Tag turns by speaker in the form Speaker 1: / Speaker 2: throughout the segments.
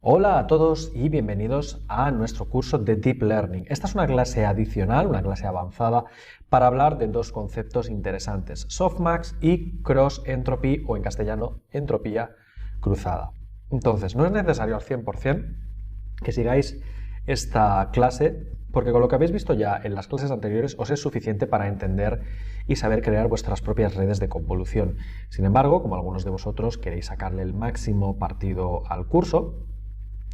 Speaker 1: Hola a todos y bienvenidos a nuestro curso de Deep Learning. Esta es una clase adicional, una clase avanzada, para hablar de dos conceptos interesantes, softmax y cross entropy, o en castellano, entropía cruzada. Entonces, no es necesario al 100% que sigáis esta clase, porque con lo que habéis visto ya en las clases anteriores os es suficiente para entender y saber crear vuestras propias redes de convolución. Sin embargo, como algunos de vosotros queréis sacarle el máximo partido al curso,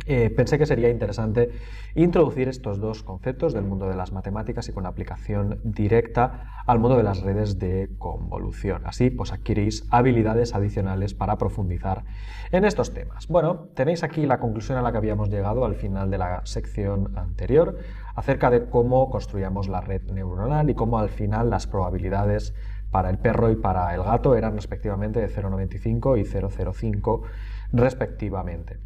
Speaker 1: pensé que sería interesante introducir estos dos conceptos del mundo de las matemáticas y con aplicación directa al mundo de las redes de convolución. Así pues adquirís habilidades adicionales para profundizar en estos temas. Bueno, tenéis aquí la conclusión a la que habíamos llegado al final de la sección anterior acerca de cómo construíamos la red neuronal y cómo al final las probabilidades para el perro y para el gato eran respectivamente de 0,95 y 0,05 respectivamente.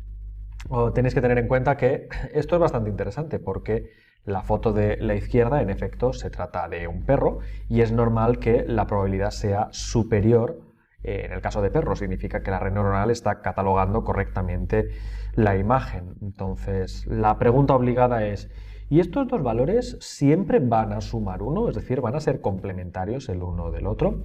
Speaker 1: Tenéis que tener en cuenta que esto es bastante interesante porque la foto de la izquierda, en efecto, se trata de un perro y es normal que la probabilidad sea superior. En el caso de perro, significa que la red neuronal está catalogando correctamente la imagen. Entonces, la pregunta obligada es, ¿y estos dos valores siempre van a sumar 1? Es decir, ¿van a ser complementarios el uno del otro?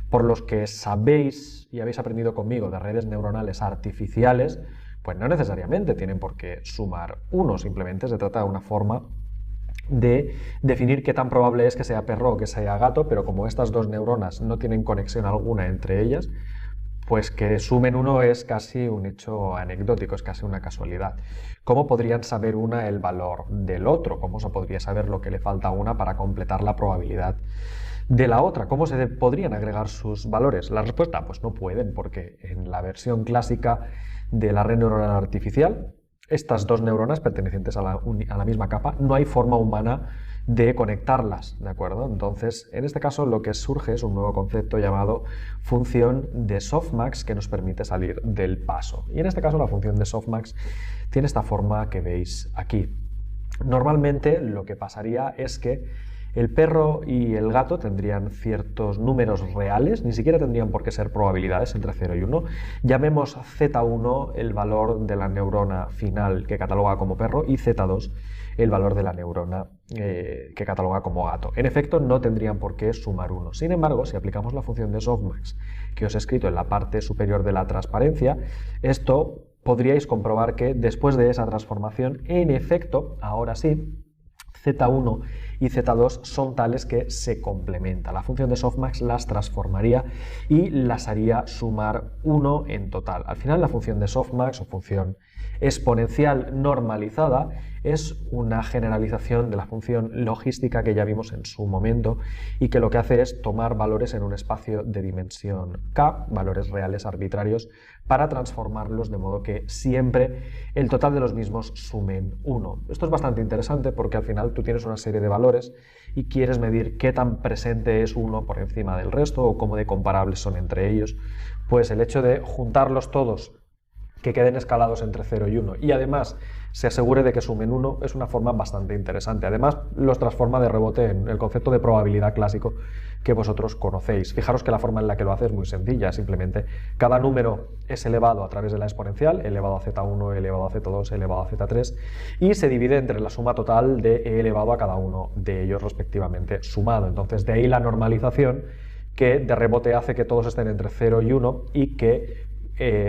Speaker 1: Por los que sabéis y habéis aprendido conmigo de redes neuronales artificiales, pues no necesariamente tienen por qué sumar 1, simplemente se trata de una forma de definir qué tan probable es que sea perro o que sea gato, pero como estas dos neuronas no tienen conexión alguna entre ellas, pues que sumen 1 es casi un hecho anecdótico, es casi una casualidad. ¿Cómo podrían saber una el valor del otro? ¿Cómo se podría saber lo que le falta a una para completar la probabilidad de la otra? ¿Cómo se podrían agregar sus valores? La respuesta, pues no pueden, porque en la versión clásica de la red neuronal artificial, estas dos neuronas pertenecientes a la misma capa, no hay forma humana de conectarlas, ¿de acuerdo? Entonces, en este caso lo que surge es un nuevo concepto llamado función de softmax que nos permite salir del paso. Y en este caso la función de softmax tiene esta forma que veis aquí. Normalmente lo que pasaría es que el perro y el gato tendrían ciertos números reales, ni siquiera tendrían por qué ser probabilidades entre 0 y 1. Llamemos Z1 el valor de la neurona final que cataloga como perro y Z2 el valor de la neurona que cataloga como gato. En efecto, no tendrían por qué sumar 1. Sin embargo, si aplicamos la función de softmax que os he escrito en la parte superior de la transparencia, esto podríais comprobar que después de esa transformación, en efecto, ahora sí, Z1 y Z2 son tales que se complementan. La función de softmax las transformaría y las haría sumar 1 en total. Al final, la función de softmax o función exponencial normalizada es una generalización de la función logística que ya vimos en su momento y que lo que hace es tomar valores en un espacio de dimensión k, valores reales arbitrarios, para transformarlos de modo que siempre el total de los mismos sumen 1. Esto es bastante interesante porque al final tú tienes una serie de valores y quieres medir qué tan presente es uno por encima del resto o cómo de comparables son entre ellos. Pues el hecho de juntarlos todos, que queden escalados entre 0 y 1 y además se asegure de que sumen 1 es una forma bastante interesante. Además los transforma de rebote en el concepto de probabilidad clásico que vosotros conocéis. Fijaros que la forma en la que lo hace es muy sencilla, simplemente cada número es elevado a través de la exponencial, elevado a Z1, elevado a Z2, elevado a Z3 y se divide entre la suma total de e elevado a cada uno de ellos respectivamente sumado. Entonces de ahí la normalización que de rebote hace que todos estén entre 0 y 1 y que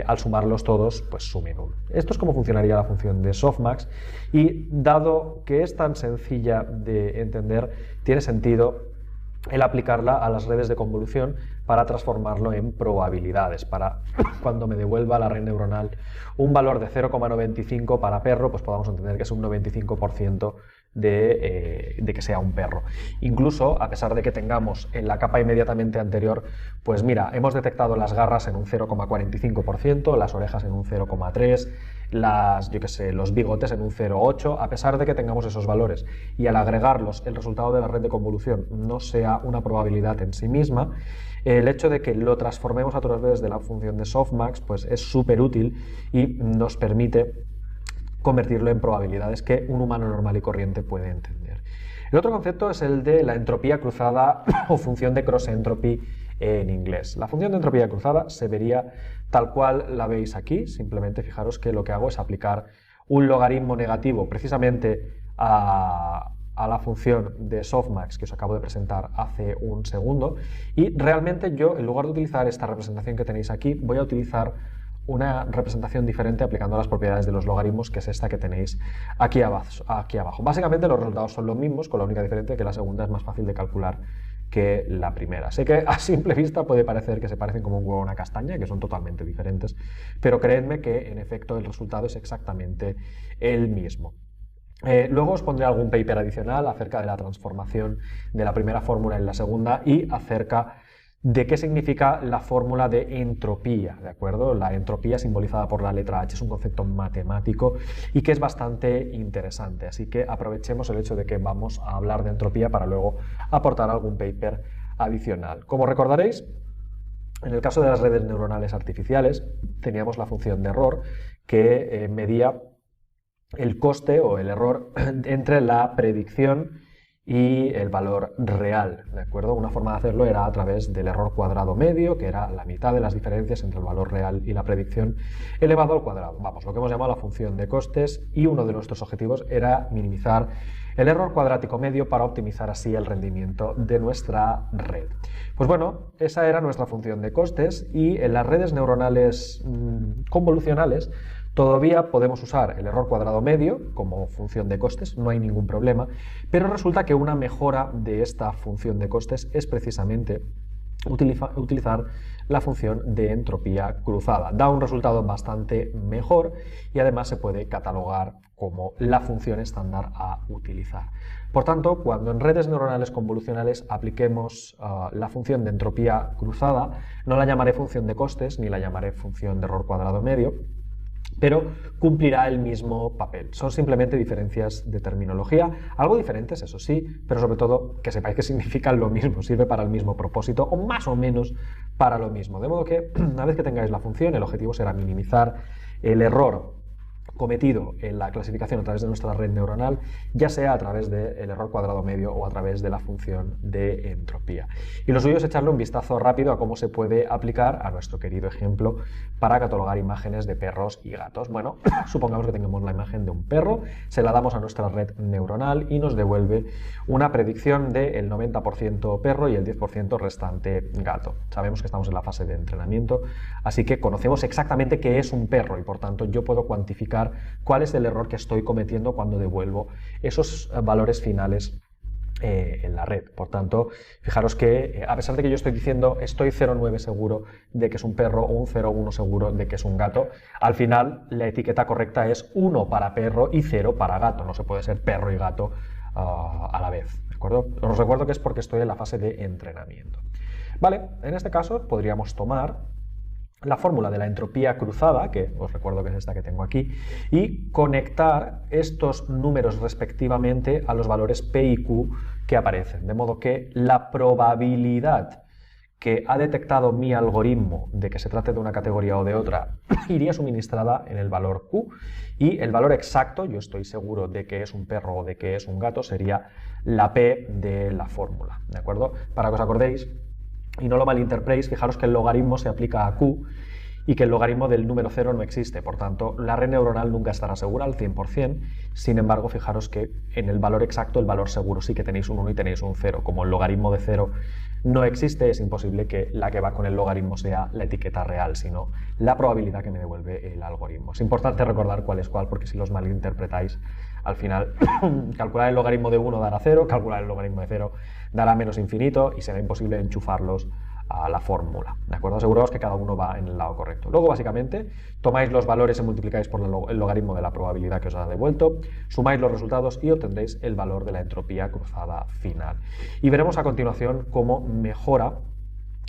Speaker 1: al sumarlos todos, pues sumen 1. Esto es cómo funcionaría la función de softmax y dado que es tan sencilla de entender, tiene sentido el aplicarla a las redes de convolución para transformarlo en probabilidades, para cuando me devuelva la red neuronal un valor de 0,95 para perro, pues podamos entender que es un 95% de que sea un perro. Incluso, a pesar de que tengamos en la capa inmediatamente anterior, pues mira, hemos detectado las garras en un 0,45%, las orejas en un 0,3%, los bigotes en un 0,8%, a pesar de que tengamos esos valores y al agregarlos el resultado de la red de convolución no sea una probabilidad en sí misma, el hecho de que lo transformemos a través de la función de softmax pues es súper útil y nos permite convertirlo en probabilidades que un humano normal y corriente puede entender. El otro concepto es el de la entropía cruzada o función de cross entropy en inglés. La función de entropía cruzada se vería tal cual la veis aquí, simplemente fijaros que lo que hago es aplicar un logaritmo negativo precisamente a la función de softmax que os acabo de presentar hace un segundo, y realmente yo, en lugar de utilizar esta representación que tenéis aquí, voy a utilizar una representación diferente aplicando las propiedades de los logaritmos, que es esta que tenéis aquí abajo. Básicamente los resultados son los mismos, con la única diferencia que la segunda es más fácil de calcular que la primera. Sé que a simple vista puede parecer que se parecen como un huevo a una castaña, que son totalmente diferentes, pero creedme que en efecto el resultado es exactamente el mismo. Luego os pondré algún paper adicional acerca de la transformación de la primera fórmula en la segunda y acerca de qué significa la fórmula de entropía, ¿de acuerdo? La entropía simbolizada por la letra H es un concepto matemático y que es bastante interesante, así que aprovechemos el hecho de que vamos a hablar de entropía para luego aportar algún paper adicional. Como recordaréis, en el caso de las redes neuronales artificiales teníamos la función de error que medía el coste o el error entre la predicción y el valor real, ¿de acuerdo? Una forma de hacerlo era a través del error cuadrado medio, que era la mitad de las diferencias entre el valor real y la predicción elevado al cuadrado. Vamos, lo que hemos llamado la función de costes, y uno de nuestros objetivos era minimizar el error cuadrático medio para optimizar así el rendimiento de nuestra red. Pues bueno, esa era nuestra función de costes, y en las redes neuronales convolucionales todavía podemos usar el error cuadrado medio como función de costes, no hay ningún problema, pero resulta que una mejora de esta función de costes es precisamente utilizar la función de entropía cruzada. Da un resultado bastante mejor y además se puede catalogar como la función estándar a utilizar. Por tanto, cuando en redes neuronales convolucionales apliquemos la función de entropía cruzada, no la llamaré función de costes ni la llamaré función de error cuadrado medio, pero cumplirá el mismo papel. Son simplemente diferencias de terminología, algo diferentes, eso sí, pero sobre todo que sepáis que significan lo mismo, sirve para el mismo propósito o más o menos para lo mismo. De modo que una vez que tengáis la función, el objetivo será minimizar el error cometido en la clasificación a través de nuestra red neuronal, ya sea a través del error cuadrado medio o a través de la función de entropía. Y lo suyo es echarle un vistazo rápido a cómo se puede aplicar a nuestro querido ejemplo para catalogar imágenes de perros y gatos. Bueno, supongamos que tengamos la imagen de un perro, se la damos a nuestra red neuronal y nos devuelve una predicción del 90% perro y el 10% restante gato. Sabemos que estamos en la fase de entrenamiento, así que conocemos exactamente qué es un perro y por tanto yo puedo cuantificar cuál es el error que estoy cometiendo cuando devuelvo esos valores finales en la red. Por tanto, fijaros que a pesar de que yo estoy diciendo estoy 0,9 seguro de que es un perro o un 0,1 seguro de que es un gato, al final la etiqueta correcta es 1 para perro y 0 para gato. No se puede ser perro y gato a la vez, ¿de acuerdo? Os recuerdo que es porque estoy en la fase de entrenamiento. Vale, en este caso podríamos tomar la fórmula de la entropía cruzada, que os recuerdo que es esta que tengo aquí, y conectar estos números respectivamente a los valores P y Q que aparecen. De modo que la probabilidad que ha detectado mi algoritmo de que se trate de una categoría o de otra iría suministrada en el valor Q, y el valor exacto, yo estoy seguro de que es un perro o de que es un gato, sería la P de la fórmula, ¿de acuerdo? Para que os acordéis y no lo malinterpretéis, fijaros que el logaritmo se aplica a Q y que el logaritmo del número 0 no existe, por tanto la red neuronal nunca estará segura al 100%, sin embargo fijaros que en el valor exacto, el valor seguro, sí que tenéis un 1 y tenéis un 0, como el logaritmo de 0 no existe, es imposible que la que va con el logaritmo sea la etiqueta real, sino la probabilidad que me devuelve el algoritmo. Es importante recordar cuál es cuál, porque si los malinterpretáis, al final calcular el logaritmo de 1 dará 0, calcular el logaritmo de 0 dará menos infinito y será imposible enchufarlos a la fórmula, ¿de acuerdo? Aseguraos que cada uno va en el lado correcto. Luego, básicamente, tomáis los valores y multiplicáis por el logaritmo de la probabilidad que os ha devuelto, sumáis los resultados y obtendréis el valor de la entropía cruzada final. Y veremos a continuación cómo mejora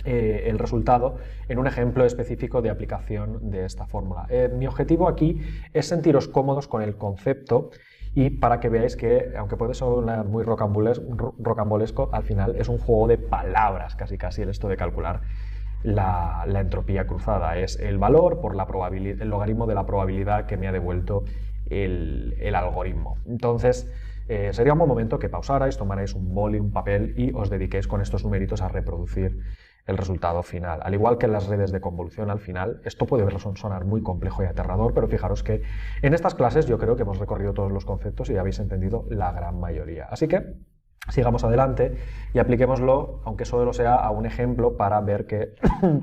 Speaker 1: el resultado en un ejemplo específico de aplicación de esta fórmula. Mi objetivo aquí es sentiros cómodos con el concepto y para que veáis que, aunque puede sonar muy rocambolesco, al final es un juego de palabras, casi el esto de calcular la entropía cruzada. Es el valor por la probabilidad, el logaritmo de la probabilidad que me ha devuelto el algoritmo. Entonces, sería un buen momento que pausarais, tomarais un boli, un papel y os dediquéis con estos numeritos a reproducir el resultado final. Al igual que en las redes de convolución, al final, esto puede sonar muy complejo y aterrador, pero fijaros que en estas clases yo creo que hemos recorrido todos los conceptos y habéis entendido la gran mayoría. Así que sigamos adelante y apliquémoslo, aunque solo sea a un ejemplo, para ver que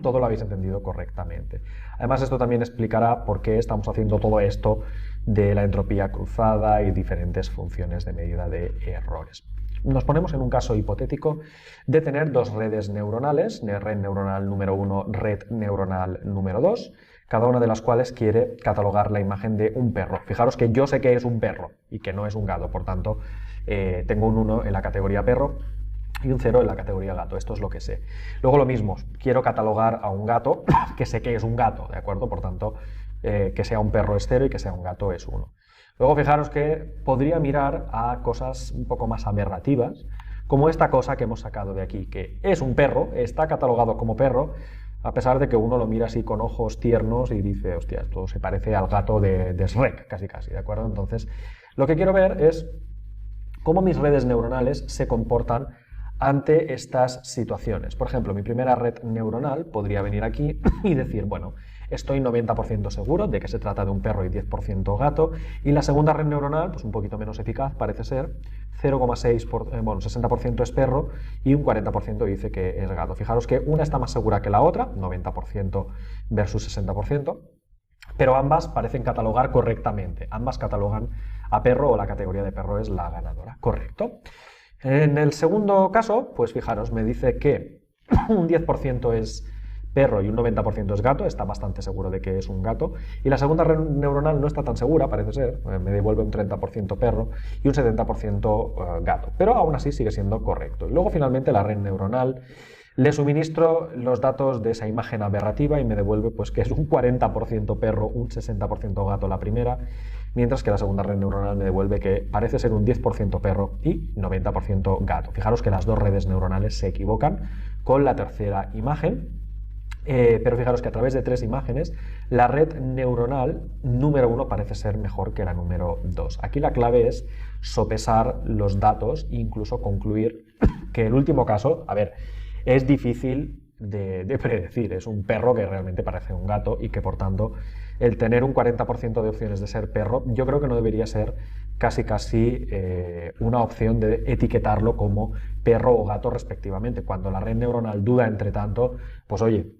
Speaker 1: todo lo habéis entendido correctamente. Además, esto también explicará por qué estamos haciendo todo esto de la entropía cruzada y diferentes funciones de medida de errores. Nos ponemos en un caso hipotético de tener dos redes neuronales, red neuronal número 1, red neuronal número 2, cada una de las cuales quiere catalogar la imagen de un perro. Fijaros que yo sé que es un perro y que no es un gato, por tanto, tengo un 1 en la categoría perro y un 0 en la categoría gato, esto es lo que sé. Luego lo mismo, quiero catalogar a un gato, que sé que es un gato, ¿de acuerdo? Por tanto, que sea un perro es 0 y que sea un gato es 1. Luego fijaros que podría mirar a cosas un poco más aberrativas, como esta cosa que hemos sacado de aquí, que es un perro, está catalogado como perro, a pesar de que uno lo mira así con ojos tiernos y dice, hostia, esto se parece al gato de Shrek, casi casi, ¿de acuerdo? Entonces, lo que quiero ver es cómo mis redes neuronales se comportan ante estas situaciones. Por ejemplo, mi primera red neuronal podría venir aquí y decir, bueno, estoy 90% seguro de que se trata de un perro y 10% gato, y la segunda red neuronal, pues un poquito menos eficaz, parece ser, 60% es perro y un 40% dice que es gato. Fijaros que una está más segura que la otra, 90% versus 60%, pero ambas parecen catalogar correctamente, ambas catalogan a perro o la categoría de perro es la ganadora, correcto. En el segundo caso, pues fijaros, me dice que un 10% es perro y un 90% es gato, está bastante seguro de que es un gato, y la segunda red neuronal no está tan segura, parece ser, me devuelve un 30% perro y un 70% gato, pero aún así sigue siendo correcto. Y luego finalmente la red neuronal le suministro los datos de esa imagen aberrativa y me devuelve pues que es un 40% perro, un 60% gato la primera, mientras que la segunda red neuronal me devuelve que parece ser un 10% perro y 90% gato. Fijaros que las dos redes neuronales se equivocan con la tercera imagen. Pero fijaros que a través de tres imágenes la red neuronal número 1 parece ser mejor que la número 2. Aquí la clave es sopesar los datos e incluso concluir que el último caso, a ver, es difícil de predecir, es un perro que realmente parece un gato y que por tanto el tener un 40% de opciones de ser perro yo creo que no debería ser casi una opción de etiquetarlo como perro o gato respectivamente. Cuando la red neuronal duda entre tanto, pues oye,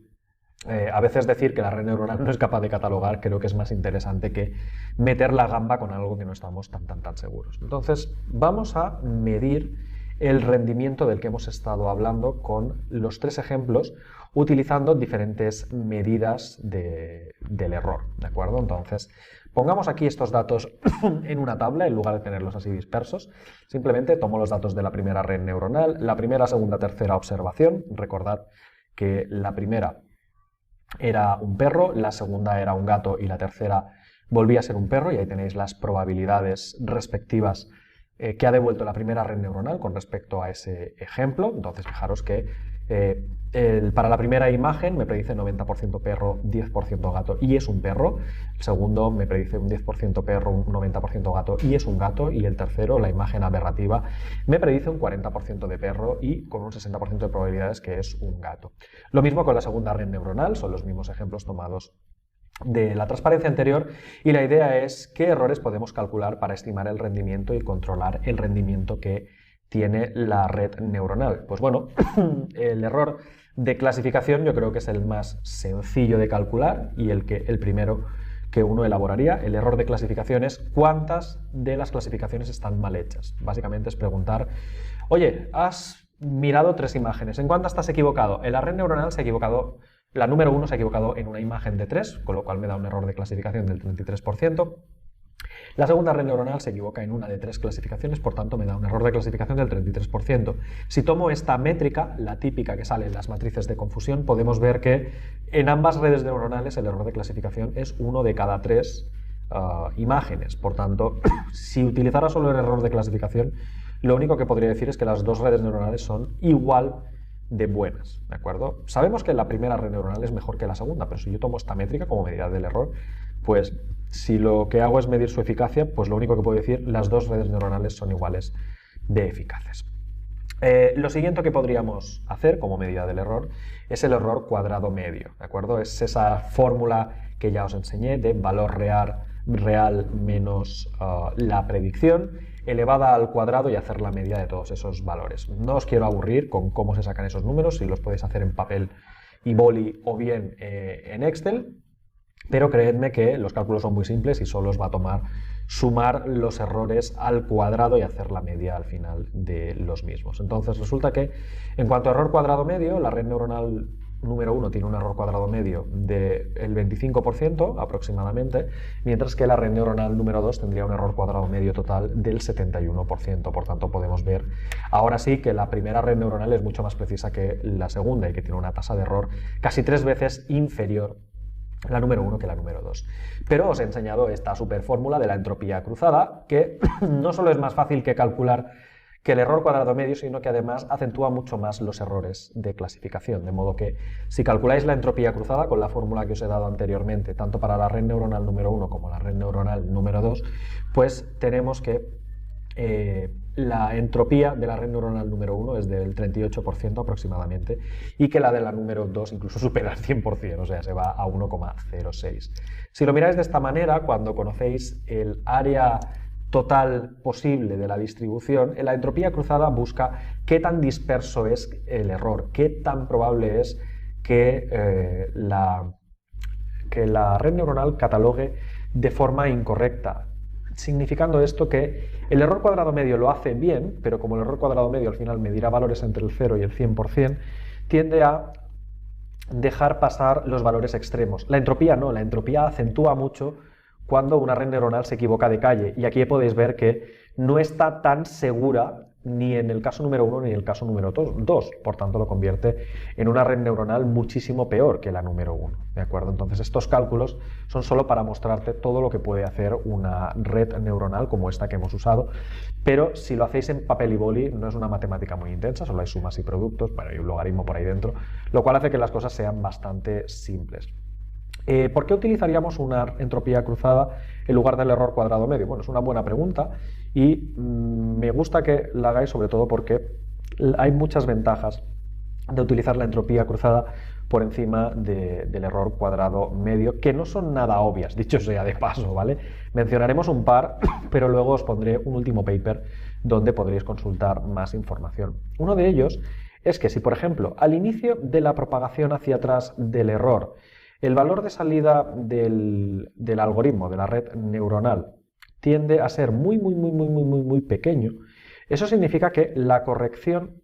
Speaker 1: a veces decir que la red neuronal no es capaz de catalogar creo que es más interesante que meter la gamba con algo que no estamos tan seguros. Entonces vamos a medir el rendimiento del que hemos estado hablando con los tres ejemplos utilizando diferentes medidas del error, ¿de acuerdo? Entonces pongamos aquí estos datos en una tabla en lugar de tenerlos así dispersos. Simplemente tomo los datos de la primera red neuronal, la primera, segunda, tercera observación. Recordad que la primera era un perro, la segunda era un gato y la tercera volvía a ser un perro, y ahí tenéis las probabilidades respectivas que ha devuelto la primera red neuronal con respecto a ese ejemplo. Entonces fijaros que para la primera imagen me predice 90% perro, 10% gato y es un perro. El segundo me predice un 10% perro, un 90% gato y es un gato. Y el tercero, la imagen aberrativa, me predice un 40% de perro y con un 60% de probabilidades que es un gato. Lo mismo con la segunda red neuronal, son los mismos ejemplos tomados de la transparencia anterior, y la idea es qué errores podemos calcular para estimar el rendimiento y controlar el rendimiento que tiene la red neuronal. Pues bueno, el error de clasificación yo creo que es el más sencillo de calcular y el primero que uno elaboraría. El error de clasificación es cuántas de las clasificaciones están mal hechas. Básicamente es preguntar, oye, has mirado tres imágenes, ¿en cuántas estás equivocado? En la red neuronal se ha equivocado. La número 1 se ha equivocado en una imagen de 3, con lo cual me da un error de clasificación del 33%. La segunda red neuronal se equivoca en una de 3 clasificaciones, por tanto me da un error de clasificación del 33%. Si tomo esta métrica, la típica que sale en las matrices de confusión, podemos ver que en ambas redes neuronales el error de clasificación es 1 de cada 3 imágenes. Por tanto, si utilizara solo el error de clasificación, lo único que podría decir es que las dos redes neuronales son igual de buenas, ¿de acuerdo? Sabemos que la primera red neuronal es mejor que la segunda, pero si yo tomo esta métrica como medida del error, pues si lo que hago es medir su eficacia, pues lo único que puedo decir, las dos redes neuronales son iguales de eficaces. Lo siguiente que podríamos hacer como medida del error es el error cuadrado medio, ¿de acuerdo? Es esa fórmula que ya os enseñé de valor real menos la predicción elevada al cuadrado y hacer la media de todos esos valores. No os quiero aburrir con cómo se sacan esos números, si los podéis hacer en papel y boli o bien en Excel, pero creedme que los cálculos son muy simples y solo os va a tomar sumar los errores al cuadrado y hacer la media al final de los mismos. Entonces resulta que en cuanto a error cuadrado medio, la red neuronal número 1 tiene un error cuadrado medio del 25% aproximadamente, mientras que la red neuronal número 2 tendría un error cuadrado medio total del 71%. Por tanto, podemos ver ahora sí que la primera red neuronal es mucho más precisa que la segunda y que tiene una tasa de error casi 3 veces inferior la número 1 que la número 2. Pero os he enseñado esta super fórmula de la entropía cruzada, que no solo es más fácil que calcular que el error cuadrado medio, sino que además acentúa mucho más los errores de clasificación. De modo que si calculáis la entropía cruzada con la fórmula que os he dado anteriormente, tanto para la red neuronal número 1 como la red neuronal número 2, pues tenemos que la entropía de la red neuronal número 1 es del 38% aproximadamente y que la de la número 2 incluso supera el 100%, o sea, se va a 1,06. Si lo miráis de esta manera, cuando conocéis el área total posible de la distribución, la entropía cruzada busca qué tan disperso es el error, qué tan probable es que la red neuronal catalogue de forma incorrecta, significando esto que el error cuadrado medio lo hace bien, pero como el error cuadrado medio al final medirá valores entre el 0 y el 100%, tiende a dejar pasar los valores extremos. La entropía no, la entropía acentúa mucho cuando una red neuronal se equivoca de calle, y aquí podéis ver que no está tan segura ni en el caso número 1 ni en el caso número 2, por tanto lo convierte en una red neuronal muchísimo peor que la número 1, ¿de acuerdo? Entonces estos cálculos son solo para mostrarte todo lo que puede hacer una red neuronal como esta que hemos usado, pero si lo hacéis en papel y boli no es una matemática muy intensa, solo hay sumas y productos, bueno, hay un logaritmo por ahí dentro, lo cual hace que las cosas sean bastante simples. ¿Por qué utilizaríamos una entropía cruzada en lugar del error cuadrado medio? Bueno, es una buena pregunta y me gusta que la hagáis sobre todo porque hay muchas ventajas de utilizar la entropía cruzada por encima del error cuadrado medio, que no son nada obvias, dicho sea de paso, ¿vale? Mencionaremos un par, pero luego os pondré un último paper donde podréis consultar más información. Uno de ellos es que si, por ejemplo, al inicio de la propagación hacia atrás del error, el valor de salida del algoritmo, de la red neuronal, tiende a ser muy pequeño, eso significa que la corrección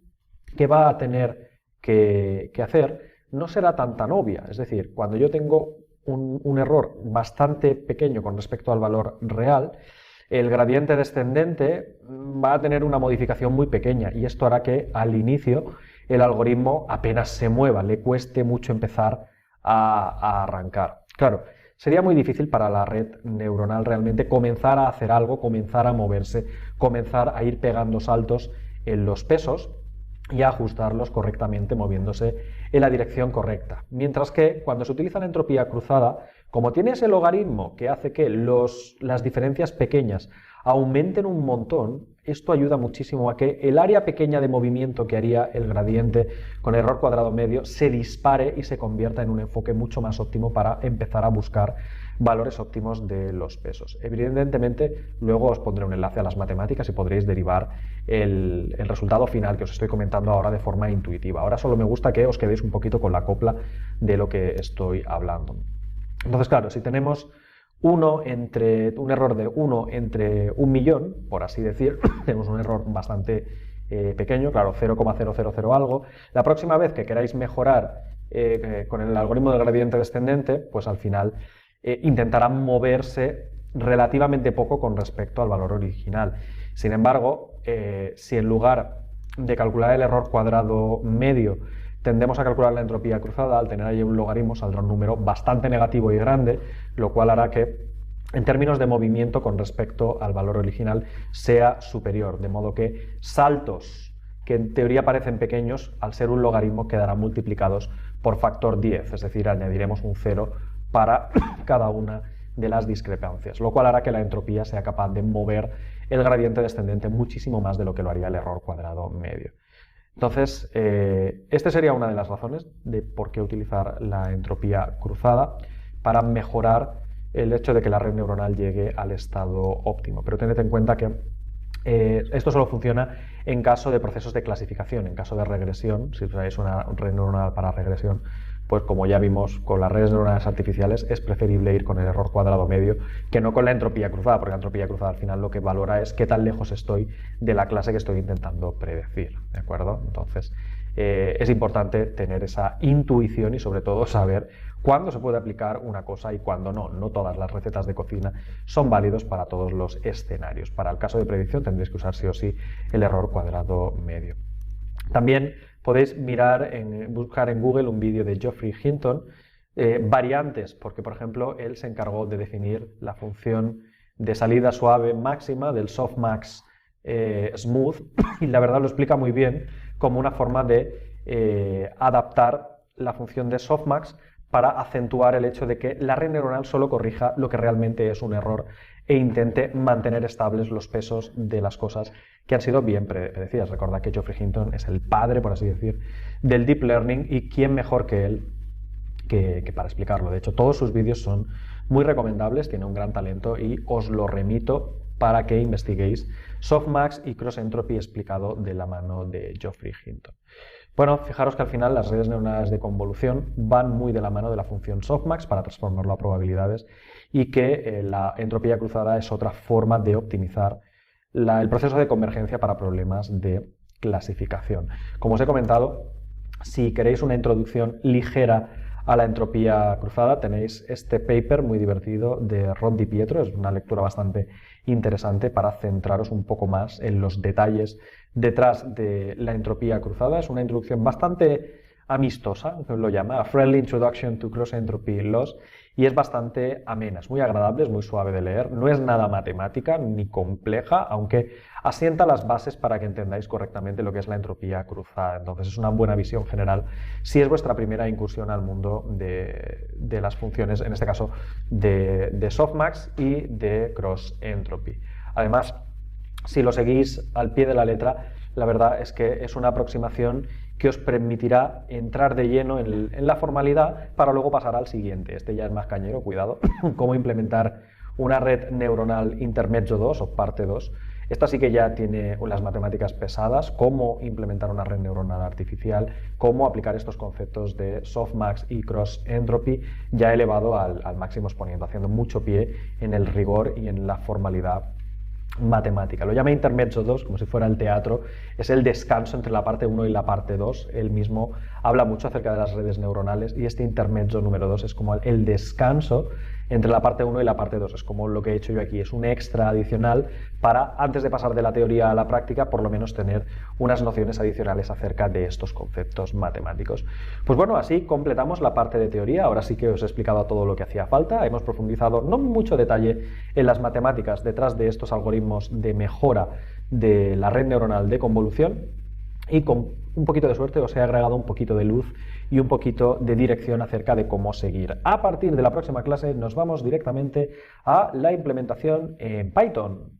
Speaker 1: que va a tener que hacer no será tan obvia. Es decir, cuando yo tengo un error bastante pequeño con respecto al valor real, el gradiente descendente va a tener una modificación muy pequeña y esto hará que al inicio el algoritmo apenas se mueva, le cueste mucho empezar a arrancar. Claro, sería muy difícil para la red neuronal realmente comenzar a hacer algo, comenzar a moverse, comenzar a ir pegando saltos en los pesos y a ajustarlos correctamente moviéndose en la dirección correcta. Mientras que cuando se utiliza la entropía cruzada, como tiene ese logaritmo que hace que las diferencias pequeñas aumenten un montón, esto ayuda muchísimo a que el área pequeña de movimiento que haría el gradiente con error cuadrado medio se dispare y se convierta en un enfoque mucho más óptimo para empezar a buscar valores óptimos de los pesos. Evidentemente, luego os pondré un enlace a las matemáticas y podréis derivar el resultado final que os estoy comentando ahora de forma intuitiva. Ahora solo me gusta que os quedéis un poquito con la copla de lo que estoy hablando. Entonces, claro, si tenemos un error de 1 entre 1.000.000, por así decir, tenemos un error bastante pequeño, claro, 0,000 algo. La próxima vez que queráis mejorar con el algoritmo del gradiente descendente, pues al final intentará moverse relativamente poco con respecto al valor original. Sin embargo, si en lugar de calcular el error cuadrado medio tendemos a calcular la entropía cruzada, al tener ahí un logaritmo saldrá un número bastante negativo y grande, lo cual hará que en términos de movimiento con respecto al valor original sea superior, de modo que saltos que en teoría parecen pequeños, al ser un logaritmo quedarán multiplicados por factor 10, es decir, añadiremos un 0 para cada una de las discrepancias, lo cual hará que la entropía sea capaz de mover el gradiente descendente muchísimo más de lo que lo haría el error cuadrado medio. Entonces, esta sería una de las razones de por qué utilizar la entropía cruzada para mejorar el hecho de que la red neuronal llegue al estado óptimo. Pero tened en cuenta que esto solo funciona en caso de procesos de clasificación, en caso de regresión. Si usáis una red neuronal para regresión, pues como ya vimos con las redes neuronales artificiales, es preferible ir con el error cuadrado medio que no con la entropía cruzada, porque la entropía cruzada al final lo que valora es qué tan lejos estoy de la clase que estoy intentando predecir, ¿de acuerdo? Entonces, es importante tener esa intuición y sobre todo saber cuándo se puede aplicar una cosa y cuándo no. No todas las recetas de cocina son válidos para todos los escenarios. Para el caso de predicción tendréis que usar sí o sí el error cuadrado medio. También podéis buscar en Google un vídeo de Geoffrey Hinton, variantes, porque por ejemplo él se encargó de definir la función de salida suave máxima del softmax smooth y la verdad lo explica muy bien como una forma de adaptar la función de softmax para acentuar el hecho de que la red neuronal solo corrija lo que realmente es un error e intente mantener estables los pesos de las cosas que han sido bien predecidas. Recordad que Geoffrey Hinton es el padre, por así decir, del Deep Learning y quién mejor que él que para explicarlo. De hecho, todos sus vídeos son muy recomendables, tiene un gran talento y os lo remito para que investiguéis softmax y cross entropy explicado de la mano de Geoffrey Hinton. Bueno, fijaros que al final las redes neuronales de convolución van muy de la mano de la función softmax para transformarlo a probabilidades y que la entropía cruzada es otra forma de optimizar el proceso de convergencia para problemas de clasificación. Como os he comentado, si queréis una introducción ligera a la entropía cruzada, tenéis este paper muy divertido de Ron DiPietro, es una lectura bastante interesante para centraros un poco más en los detalles detrás de la entropía cruzada. Es una introducción bastante amistosa, lo llama, A Friendly Introduction to Cross Entropy Laws, y es bastante amena, es muy agradable, es muy suave de leer, no es nada matemática ni compleja, aunque asienta las bases para que entendáis correctamente lo que es la entropía cruzada. Entonces es una buena visión general si es vuestra primera incursión al mundo de las funciones, en este caso de softmax y de cross entropy. Además, si lo seguís al pie de la letra, la verdad es que es una aproximación que os permitirá entrar de lleno en la formalidad para luego pasar al siguiente. Este ya es más cañero, cuidado, cómo implementar una red neuronal intermedio 2 o parte 2. Esta sí que ya tiene las matemáticas pesadas, cómo implementar una red neuronal artificial, cómo aplicar estos conceptos de softmax y cross entropy ya elevado al máximo exponente, haciendo mucho pie en el rigor y en la formalidad matemática. Lo llama intermezzo 2, como si fuera el teatro, es el descanso entre la parte 1 y la parte 2. Él mismo habla mucho acerca de las redes neuronales y este intermezzo número 2 es como el descanso entre la parte 1 y la parte 2. Es como lo que he hecho yo aquí, es un extra adicional para, antes de pasar de la teoría a la práctica, por lo menos tener unas nociones adicionales acerca de estos conceptos matemáticos. Pues bueno, así completamos la parte de teoría. Ahora sí que os he explicado todo lo que hacía falta. Hemos profundizado, no mucho detalle, en las matemáticas detrás de estos algoritmos de mejora de la red neuronal de convolución y con un poquito de suerte os he agregado un poquito de luz y un poquito de dirección acerca de cómo seguir. A partir de la próxima clase nos vamos directamente a la implementación en Python.